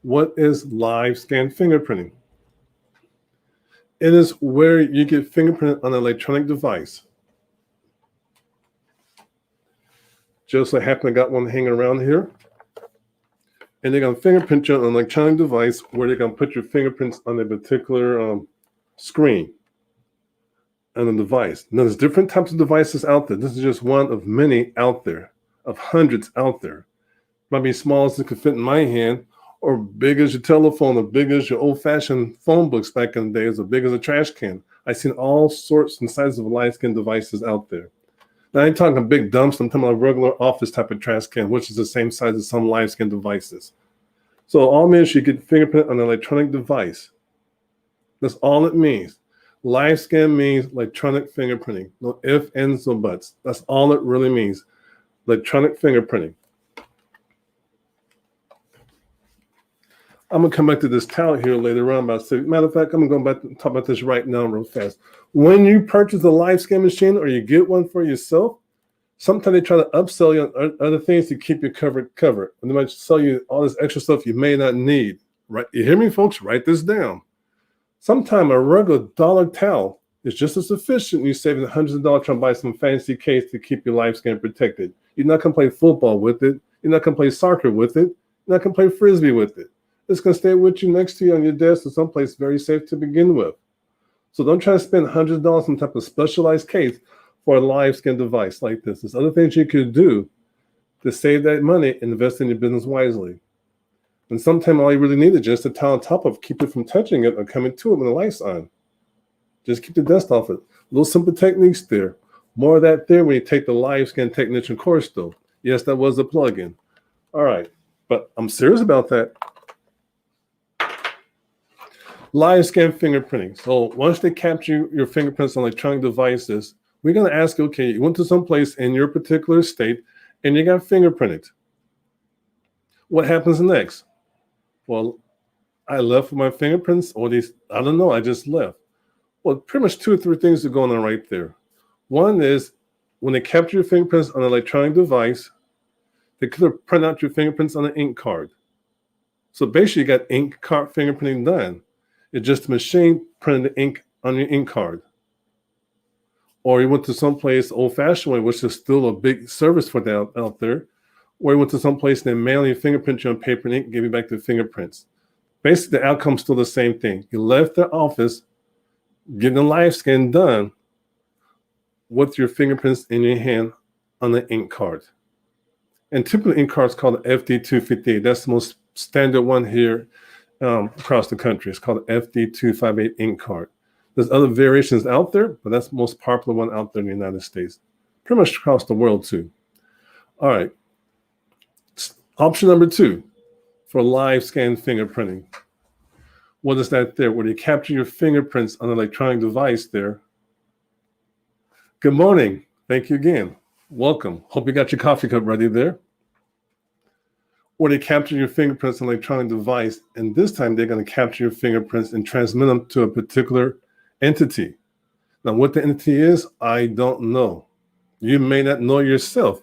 What is live scan fingerprinting? It is where you get fingerprinted on an electronic device. Just so happen I got one hanging around here. And they're going to fingerprint you on an electronic device where they're going to put your fingerprints on a particular screen on a device. Now, there's different types of devices out there. This is just one of many out there, of hundreds out there. Might be small as it could fit in my hand, or big as your telephone, or big as your old-fashioned phone books back in the days, or big as a trash can. I've seen all sorts and sizes of LiveScan devices out there. Now, I ain't talking big dumps. I'm talking about a regular office type of trash can, which is the same size as some LiveScan devices. So all it means you get fingerprint on an electronic device. That's all it means. LiveScan means electronic fingerprinting. No ifs, ands, or buts. That's all it really means. Electronic fingerprinting. I'm going to come back to this towel here later on. Matter of fact, I'm going to go back and talk about this right now real fast. When you purchase a LiveScan machine or you get one for yourself, sometimes they try to upsell you on other things to keep you covered. And they might sell you all this extra stuff you may not need. Right? You hear me, folks? Write this down. Sometimes a regular dollar towel is just as sufficient. You're saving hundreds of dollars trying to buy some fancy case to keep your LiveScan protected. You're not going to play football with it. You're not going to play soccer with it. You're not going to play frisbee with it. It's going to stay with you next to you on your desk or someplace very safe to begin with. So don't try to spend hundreds of dollars on some type of specialized case for a LiveScan device like this. There's other things you could do to save that money and invest in your business wisely. And sometimes all you really need is just a towel on top of, keep it from touching it or coming to it when the light's on. Just keep the dust off it. Little simple techniques there. More of that there when you take the LiveScan technician course though. Yes, that was a plug-in. All right, but I'm serious about that. LiveScan fingerprinting. So once they capture your fingerprints on electronic devices, we're going to ask, okay, you went to some place in your particular state and you got fingerprinted. What happens next? Well, I left with my fingerprints, or these, I don't know, I just left. Well, pretty much 2 or 3 things are going on right there. One is when they capture your fingerprints on an electronic device, they could have printed out your fingerprints on an ink card. So basically you got ink card fingerprinting done. It's just a machine printing the ink on your ink card. Or you went to someplace old-fashioned way, which is still a big service for that out there, or you went to someplace and they manually fingerprint you on paper and ink and give you back the fingerprints. Basically, the outcome's still the same thing. You left the office, getting a LiveScan done with your fingerprints in your hand on the ink card. And typically, ink card's called the FD258. That's the most standard one here across the country. It's called FD258 ink card. There's other variations out there, but that's the most popular one out there in the United States. Pretty much across the world too. All right. Option number 2 for LiveScan fingerprinting. What is that there? Where you capture your fingerprints on an electronic device there. Good morning. Thank you again. Welcome. Hope you got your coffee cup ready there. Or they capture your fingerprints on an electronic device, and this time they're going to capture your fingerprints and transmit them to a particular entity. Now, what the entity is, I don't know. You may not know yourself.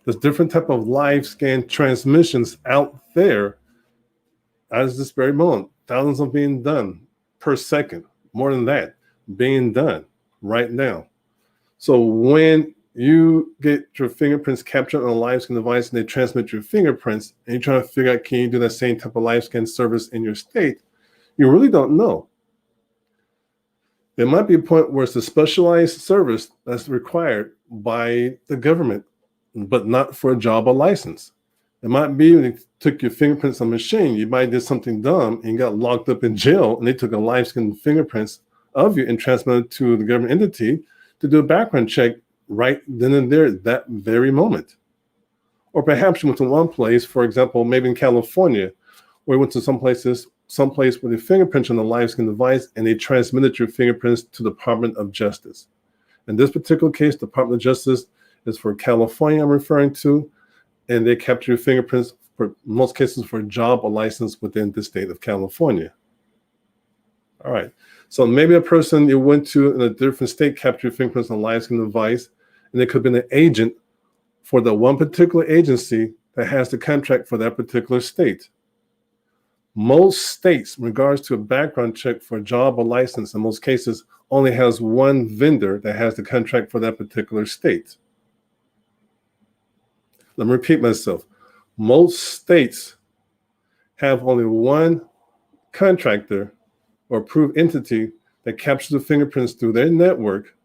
There's different type of LiveScan transmissions out there as this very moment. Thousands of being done per second. More than that, being done right now. So when you get your fingerprints captured on a LiveScan device and they transmit your fingerprints, and you're trying to figure out, can you do that same type of LiveScan service in your state? You really don't know. There might be a point where it's a specialized service that's required by the government, but not for a job or license. It might be when they took your fingerprints on a machine, you might did something dumb and got locked up in jail, and they took a LiveScan fingerprints of you and transmitted it to the government entity to do a background check right then and there, that very moment. Or perhaps you went to one place, for example, maybe in California, where you went to someplace where the fingerprints on the LiveScan device and they transmitted your fingerprints to the Department of Justice. In this particular case, the Department of Justice is for California I'm referring to, and they capture your fingerprints for most cases for a job or license within the state of California. All right, so maybe a person you went to in a different state captured your fingerprints on a LiveScan device, and they could have been an agent for the one particular agency that has the contract for that particular state. Most states, in regards to a background check for a job or license, in most cases, only has one vendor that has the contract for that particular state. Let me repeat myself. Most states have only one contractor or approved entity that captures the fingerprints through their network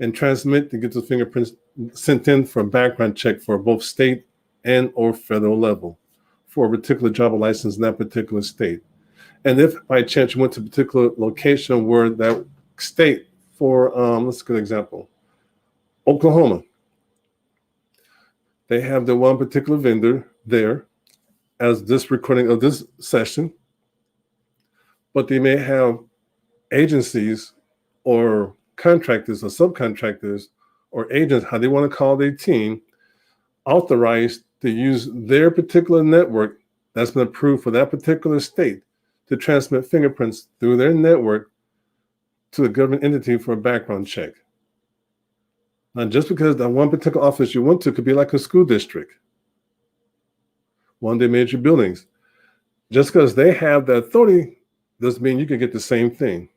and transmit to get the fingerprints sent in for a background check for both state and or federal level for a particular job or license in that particular state. And if by chance you went to a particular location where that state, for let's get an example, Oklahoma, they have the one particular vendor there as this recording of this session, but they may have agencies or contractors or subcontractors or agents, how they want to call their team, authorized to use their particular network that's been approved for that particular state to transmit fingerprints through their network to the government entity for a background check. Now, just because that one particular office you went to could be like a school district, one of their major buildings, just because they have the authority doesn't mean you can get the same thing.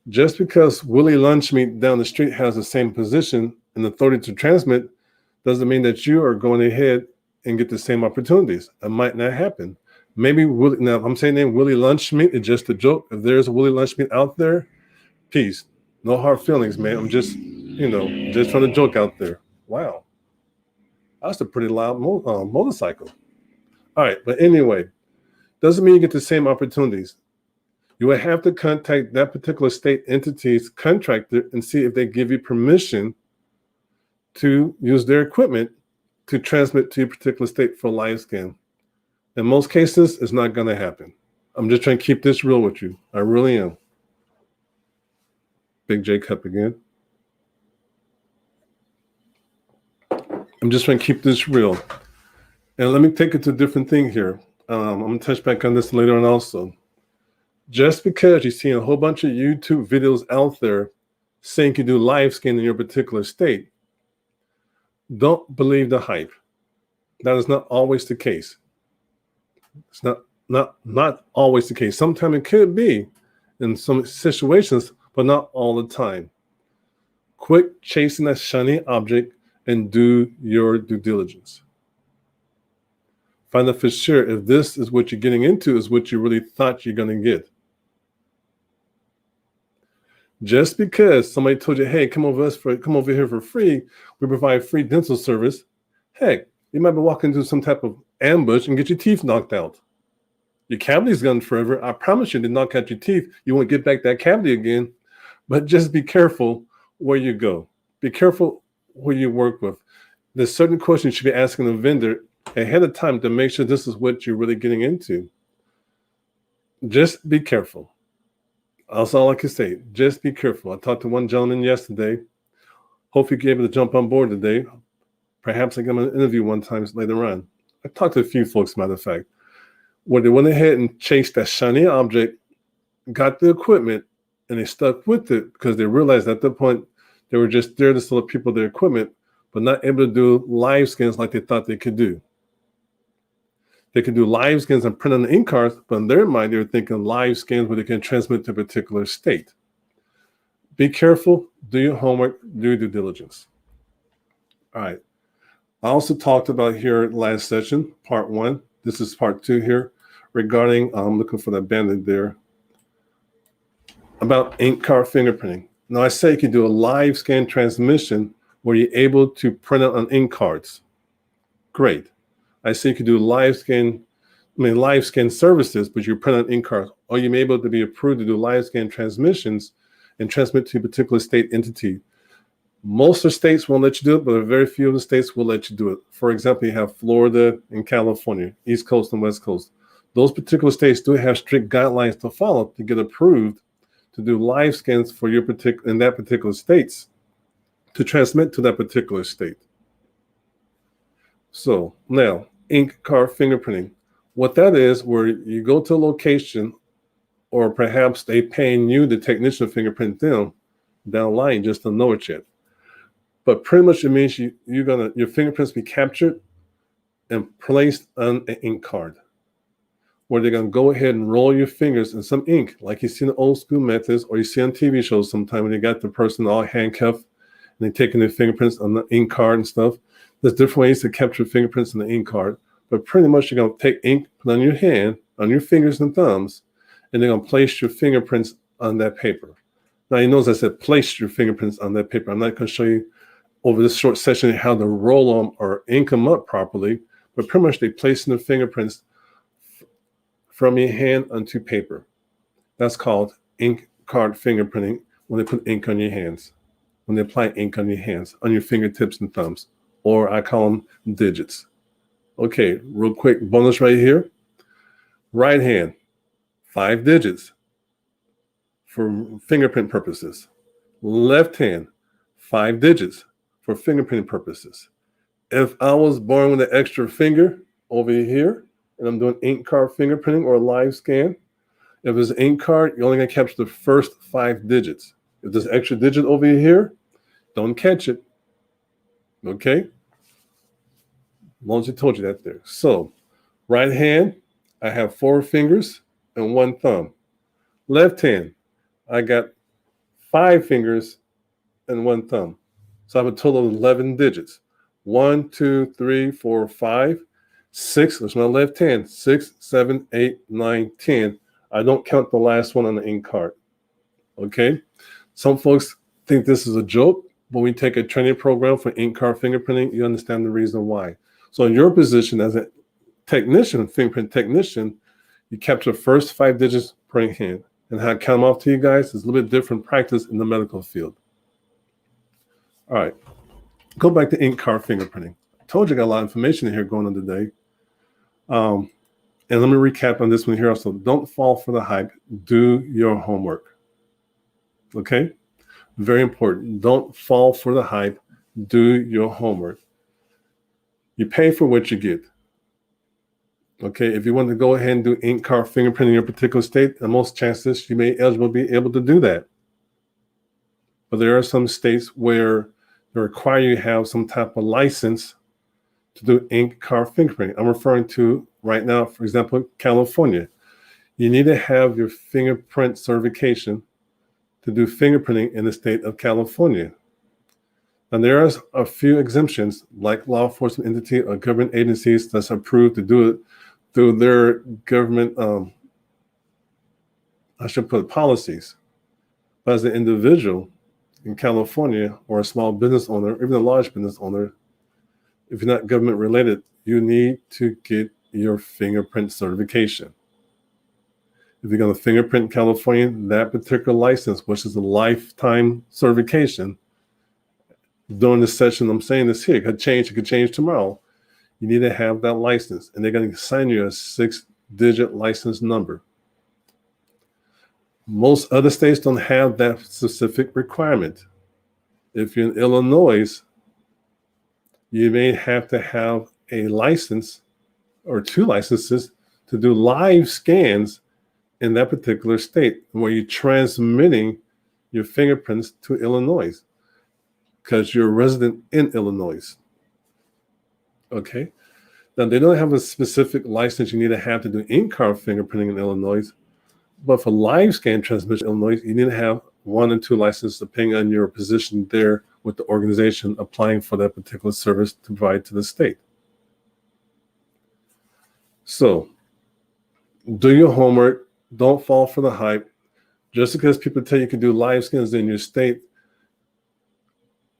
Just because Willie Lunchmeat down the street has the same position and authority to transmit doesn't mean that you are going ahead and get the same opportunities. It might not happen. Maybe Willie, now I'm saying name Willie Lunchmeat, it's just a joke. If there's a Willie Lunchmeat out there, peace. No hard feelings, man. I'm just, just trying to joke out there. Wow. That's a pretty loud motorcycle. All right, but anyway, doesn't mean you get the same opportunities. You would have to contact that particular state entity's contractor and see if they give you permission to use their equipment to transmit to your particular state for LiveScan. In most cases, it's not going to happen. I'm just trying to keep this real with you. I really am. Big J Cup again. I'm just trying to keep this real. And let me take it to a different thing here. I'm going to touch back on this later on also. Just because you see a whole bunch of YouTube videos out there saying you can do LiveScan in your particular state, don't believe the hype. That is not always the case. It's not always the case. Sometimes it could be in some situations, but not all the time. Quit chasing that shiny object and do your due diligence. Find out for sure if this is what you're getting into is what you really thought you're going to get. Just because somebody told you, hey, come over here for free, we provide free dental service. Heck, you might be walking into some type of ambush and get your teeth knocked out. Your cavity's gone forever. I promise you, to knock out your teeth, you won't get back that cavity again. But just be careful where you go. Be careful who you work with. There's certain questions you should be asking the vendor ahead of time to make sure this is what you're really getting into. Just be careful. That's all I can say. Just be careful. I talked to one gentleman yesterday. Hope you're able to jump on board today. Perhaps I get an interview one time later on. I talked to a few folks, matter of fact, where they went ahead and chased that shiny object, got the equipment, and they stuck with it because they realized at that point they were just there to sell people their equipment, but not able to do live scans like they thought they could do. They could do live scans and print on the ink cards, but in their mind, they were thinking live scans where they can transmit to a particular state. Be careful, do your homework, do your due diligence. All right. I also talked about here last session, part 1. This is part 2 here regarding, I'm looking for that bandit there, about ink card fingerprinting. Now, I say you can do a live scan transmission where you're able to print out on ink cards. Great. I say you can do live scan services, but you print on ink cards, or you may be able to be approved to do live scan transmissions and transmit to a particular state entity. Most of the states won't let you do it, but very few of the states will let you do it. For example, you have Florida and California, East Coast and West Coast. Those particular states do have strict guidelines to follow to get approved to do live scans for your in that particular states to transmit to that particular state. So now, ink card fingerprinting. What that is, where you go to a location, or perhaps they paying you, the technician, to fingerprint them down the line, just don't know it yet. But pretty much it means your fingerprints be captured and placed on an ink card. where they're going to go ahead and roll your fingers in some ink, like you see in the old school methods, or you see on TV shows sometimes when they got the person all handcuffed and they're taking their fingerprints on the ink card and stuff. There's different ways to capture fingerprints in the ink card, but pretty much you're going to take ink, put on your hand, on your fingers and thumbs, and they're going to place your fingerprints on that paper. Now, you notice I said place your fingerprints on that paper. I'm not going to show you over this short session how to roll them or ink them up properly, but pretty much they place the fingerprints from your hand onto paper. That's called ink card fingerprinting, when they put ink on your hands, when they apply ink on your hands, on your fingertips and thumbs, or I call them digits. Okay, real quick bonus right here. Right hand, 5 digits for fingerprint purposes. Left hand, 5 digits for fingerprinting purposes. If I was born with an extra finger over here, and I'm doing ink card fingerprinting or live scan, if it's an ink card, you're only going to capture the first 5 digits. If there's an extra digit over here, don't catch it. Okay? As long as I told you that there. So, right hand, I have 4 fingers and 1 thumb. Left hand, I got 5 fingers and 1 thumb. So I have a total of 11 digits. 1, 2, 3, 4, 5, 6. That's my left hand. 6, 7, 8, 9, 10. I don't count the last one on the ink card. Okay? Some folks think this is a joke, but when we take a training program for ink card fingerprinting, you understand the reason why. So in your position as a technician, fingerprint technician, you capture the first 5 digits per hand. And how I count them off to you guys is a little bit different practice in the medical field. All right. Go back to ink card fingerprinting. I told you I got a lot of information in here going on today. And let me recap on this one here also. Don't fall for the hype. Do your homework. Okay? Very important. Don't fall for the hype. Do your homework. You pay for what you get. Okay? If you want to go ahead and do ink card fingerprinting in your particular state, in most chances you may be able to do that. But there are some states where they require you to have some type of license to do ink card fingerprinting. I'm referring to right now, for example, California. You need to have your fingerprint certification to do fingerprinting in the state of California. And there are a few exemptions, like law enforcement entity or government agencies that's approved to do it through their government, policies. But as an individual in California, or a small business owner, or even a large business owner, if you're not government related, you need to get your fingerprint certification. If you're going to fingerprint in California, that particular license, which is a lifetime certification, during this session, I'm saying this here, it could change tomorrow. You need to have that license, and they're going to assign you a 6-digit license number. Most other states don't have that specific requirement. If you're in Illinois, you may have to have a license or 2 licenses to do live scans in that particular state where you're transmitting your fingerprints to Illinois because you're a resident in Illinois. Okay? Now, they don't have a specific license you need to have to do ink card fingerprinting in Illinois, but for live scan transmission in Illinois, you need to have 1 and 2 licenses depending on your position there with the organization applying for that particular service to provide to the state. So, do your homework. Don't fall for the hype. Just because people tell you can do live scans in your state,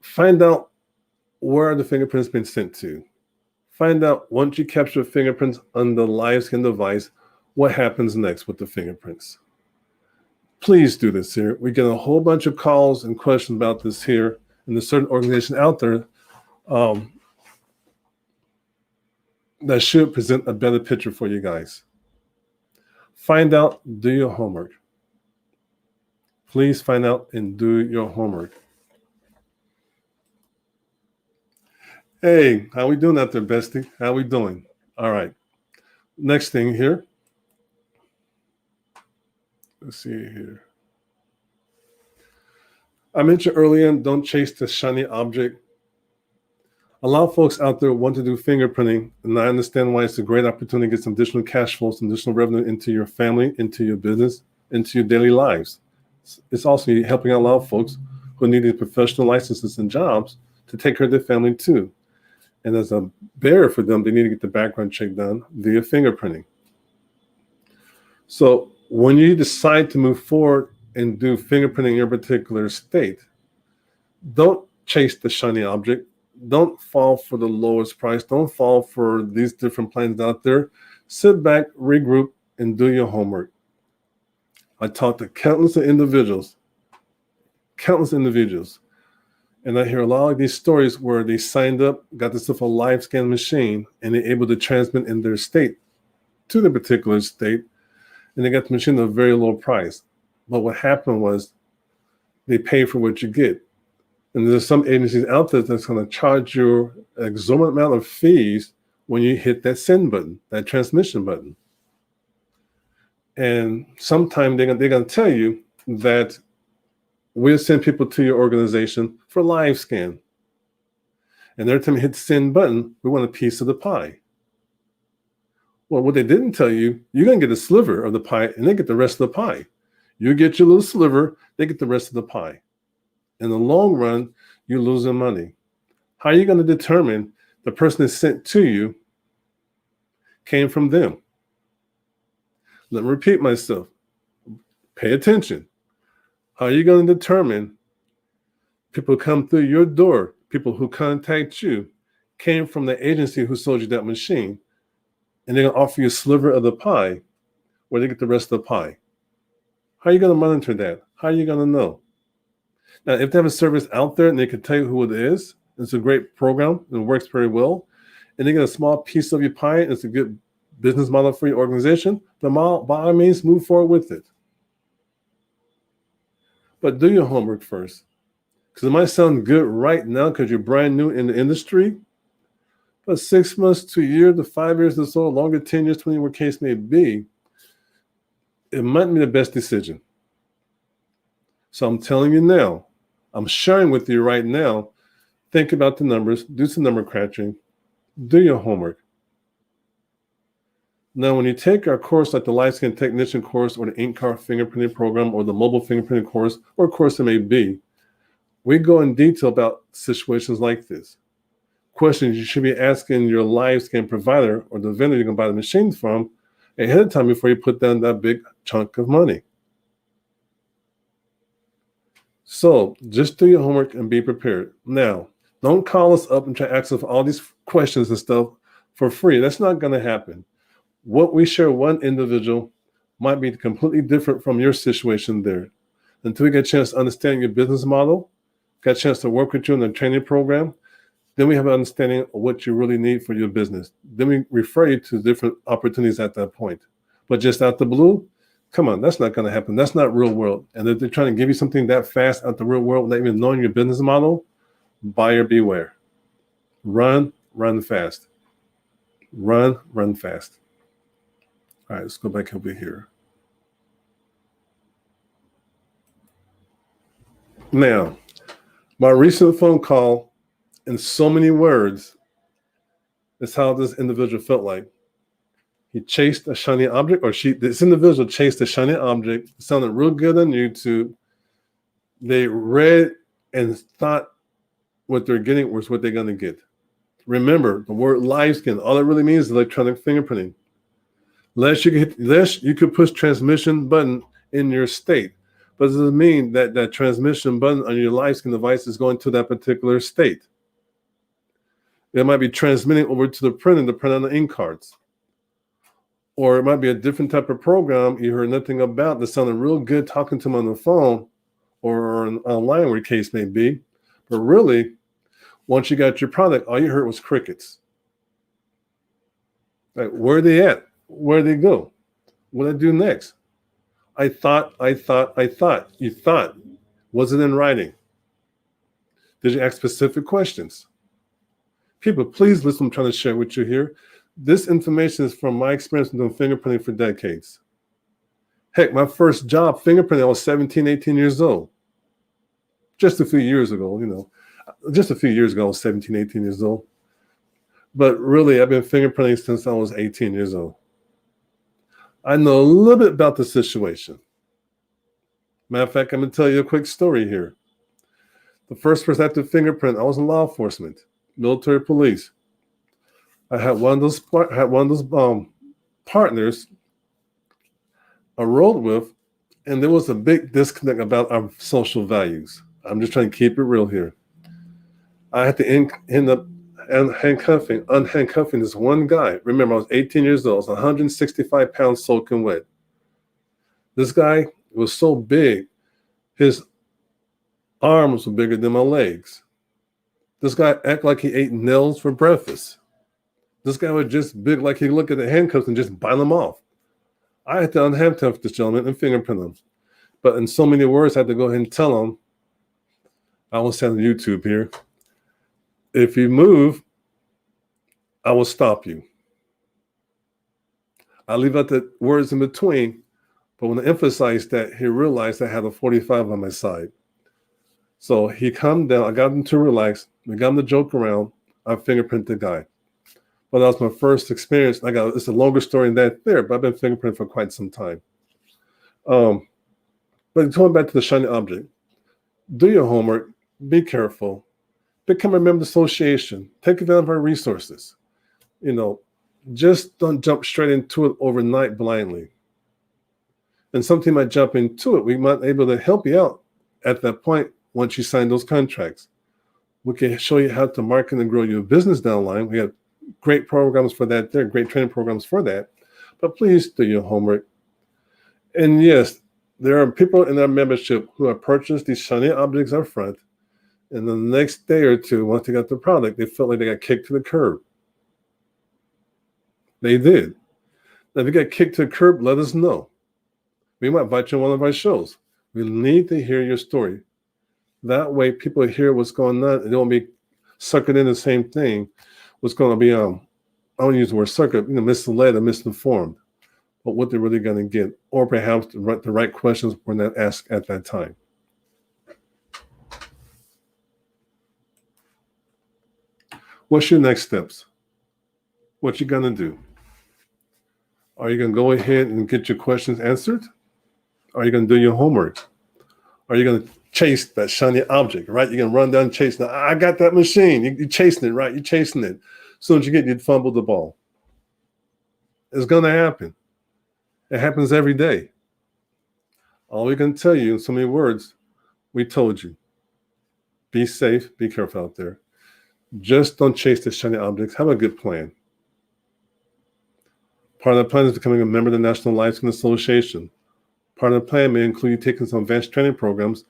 find out where the fingerprints been sent to. Find out once you capture fingerprints on the live scan device, what happens next with the fingerprints. Please do this here. We get a whole bunch of calls and questions about this here, and there's certain organization out there that should present a better picture for you guys. Find out, do your homework. Please find out and do your homework. Hey, how we doing out there, bestie? How we doing? All right. Next thing here. Let's see here. I mentioned earlier, don't chase the shiny object. A lot of folks out there want to do fingerprinting, and I understand why it's a great opportunity to get some additional cash flow, some additional revenue into your family, into your business, into your daily lives. It's also helping out a lot of folks who need these professional licenses and jobs to take care of their family too. And as a barrier for them, they need to get the background check done via fingerprinting. So when you decide to move forward and do fingerprinting in your particular state, don't chase the shiny object. Don't fall for the lowest price. Don't fall for these different plans out there. Sit back, regroup, and do your homework. I talked to countless individuals, and I hear a lot of these stories where they signed up, got themselves a LiveScan machine, and they're able to transmit in their state to the particular state, and they got the machine at a very low price. But what happened was they pay for what you get. And there's some agencies out there that's going to charge you an exorbitant amount of fees when you hit that send button, that transmission button. And sometimes they're going to tell you that we'll send people to your organization for LiveScan. And every time you hit the send button, we want a piece of the pie. Well, what they didn't tell you, you're going to get a sliver of the pie and they get the rest of the pie. You get your little sliver, they get the rest of the pie. In the long run, you're losing money. How are you going to determine the person that's sent to you came from them? Let me repeat myself. Pay attention. How are you going to determine people who come through your door, people who contact you, came from the agency who sold you that machine, and they're going to offer you a sliver of the pie where they get the rest of the pie? How are you going to monitor that? How are you going to know? Now, if they have a service out there and they can tell you who it is, it's a great program and it works very well, and they get a small piece of your pie, and it's a good business model for your organization, then by all means, move forward with it. But do your homework first. Because it might sound good right now because you're brand new in the industry, but 6 months to a year to 5 years or so, longer, 10 years, 20, whatever case may be, it might be the best decision. So I'm telling you now, I'm sharing with you right now, think about the numbers, do some number crunching, do your homework. Now, when you take our course like the LiveScan Technician course or the ink card fingerprinting program or the mobile fingerprinting course or course it may be, we go in detail about situations like this. Questions you should be asking your LiveScan provider or the vendor you're going to buy the machine from ahead of time before you put down that big chunk of money. So just do your homework and be prepared. Now, don't call us up and try to ask us all these questions and stuff for free. That's not going to happen. What we share one individual might be completely different from your situation there. Until we get a chance to understand your business model, got a chance to work with you in the training program, then we have an understanding of what you really need for your business. Then we refer you to different opportunities at that point. But just out the blue, come on, that's not going to happen. That's not real world. And if they're trying to give you something that fast out the real world without even knowing your business model, buyer beware. Run fast. Run fast. All right, let's go back over here. Now, my recent phone call, in so many words, is how this individual felt like. He chased a shiny object, or this individual chased a shiny object. It sounded real good on YouTube. They read and thought what they're getting was what they're going to get. Remember, the word LiveScan, all it really means is electronic fingerprinting. Less you could push transmission button in your state. But it doesn't mean that that transmission button on your LiveScan device is going to that particular state. It might be transmitting over to the printer to print on the ink cards. Or it might be a different type of program you heard nothing about that sounded real good talking to them on the phone or online, where the case may be. But really, once you got your product, all you heard was crickets. Like, where are they at? Where do they go? What do I do next? I thought. You thought. Was it in writing? Did you ask specific questions? People, please listen. I'm trying to share with you here. This information is from my experience doing fingerprinting for decades. Heck, my first job fingerprinting, I was 17, 18 years old. Just a few years ago, just a few years ago, I was 17, 18 years old. But really, I've been fingerprinting since I was 18 years old. I know a little bit about the situation. Matter of fact, I'm going to tell you a quick story here. The first person I had to fingerprint, I was in law enforcement, military police. I had one of those partners I rolled with, and there was a big disconnect about our social values. I'm just trying to keep it real here. I had to end up unhandcuffing this one guy. Remember, I was 18 years old. I was 165 pounds soaking wet. This guy was so big, his arms were bigger than my legs. This guy acted like he ate nails for breakfast. This guy was just big, like he looked at the handcuffs and just bite them off. I had to unhandcuff this gentleman and fingerprint him. But in so many words, I had to go ahead and tell him, I will send on YouTube here, if you move, I will stop you. I leave out the words in between, but when I emphasized that, he realized I had a 45 on my side. So he calmed down. I got him to relax. We got him to joke around. I fingerprinted the guy. But that was my first experience. It's a longer story than that there, but I've been fingerprinting for quite some time. But going back to the shiny object, do your homework, be careful, become a member of the association, take advantage of our resources. Just don't jump straight into it overnight blindly. And something might jump into it. We might be able to help you out at that point once you sign those contracts. We can show you how to market and grow your business down the line. We have great programs for that there, great training programs for that. But please do your homework. And yes, there are people in our membership who have purchased these shiny objects up front, and the next day or two, once they got the product, they felt like they got kicked to the curb. They did. Now, if you got kicked to the curb, let us know. We might invite you on one of our shows. We need to hear your story. That way, people hear what's going on, and they won't be suckered in the same thing. What's going to be, I don't use the word sucker, misled or misinformed, but what they're really going to get, or perhaps the right questions were not asked at that time. What's your next steps? What you going to do? Are you going to go ahead and get your questions answered? Are you going to do your homework? Are you going to chase that shiny object, right? You're going to run down and chase. Now, I got that machine. You're chasing it, right? You're chasing it. As soon as you'd fumble the ball. It's going to happen. It happens every day. All we can tell you in so many words, we told you. Be safe. Be careful out there. Just don't chase the shiny objects. Have a good plan. Part of the plan is becoming a member of the National LiveScan Association. Part of the plan may include you taking some advanced training programs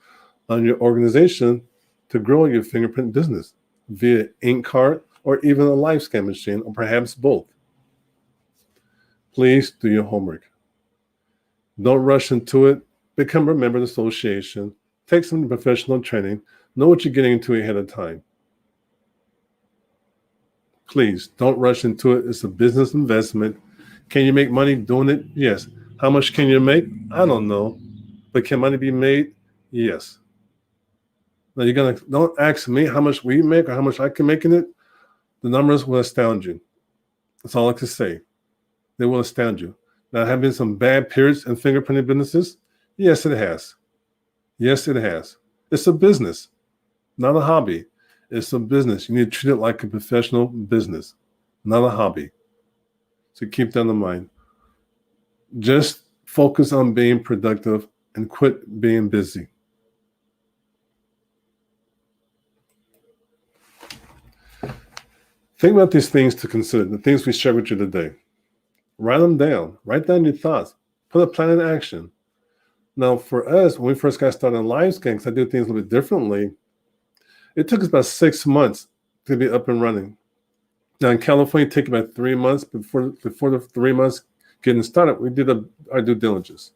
on your organization to grow your fingerprint business via ink card or even a LiveScan machine, or perhaps both. Please do your homework. Don't rush into it. Become a member of the association. Take some professional training. Know what you're getting into ahead of time. Please don't rush into it. It's a business investment. Can you make money doing it? Yes. How much can you make? I don't know. But can money be made? Yes. Now don't ask me how much we make or how much I can make in it. The numbers will astound you. That's all I can say. They will astound you. Now, have been some bad periods in fingerprinting businesses? Yes, it has. Yes, it has. It's a business, not a hobby. It's a business. You need to treat it like a professional business, not a hobby. So keep that in mind. Just focus on being productive and quit being busy. Think about these things to consider, the things we shared with you today. Write them down. Write down your thoughts. Put a plan in action. Now, for us, when we first got started on LiveScan, because I do things a little bit differently, it took us about 6 months to be up and running. Now, in California, it took about 3 months. Before the 3 months getting started, we did our due diligence.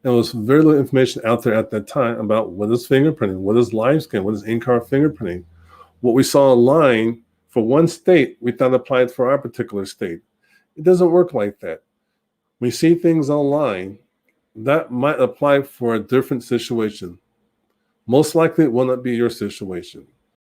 And there was very little information out there at that time about what is fingerprinting, what is LiveScan, what is in-car fingerprinting. What we saw online for one state, we thought applied for our particular state. It doesn't work like that. We see things online that might apply for a different situation. Most likely, it will not be your situation.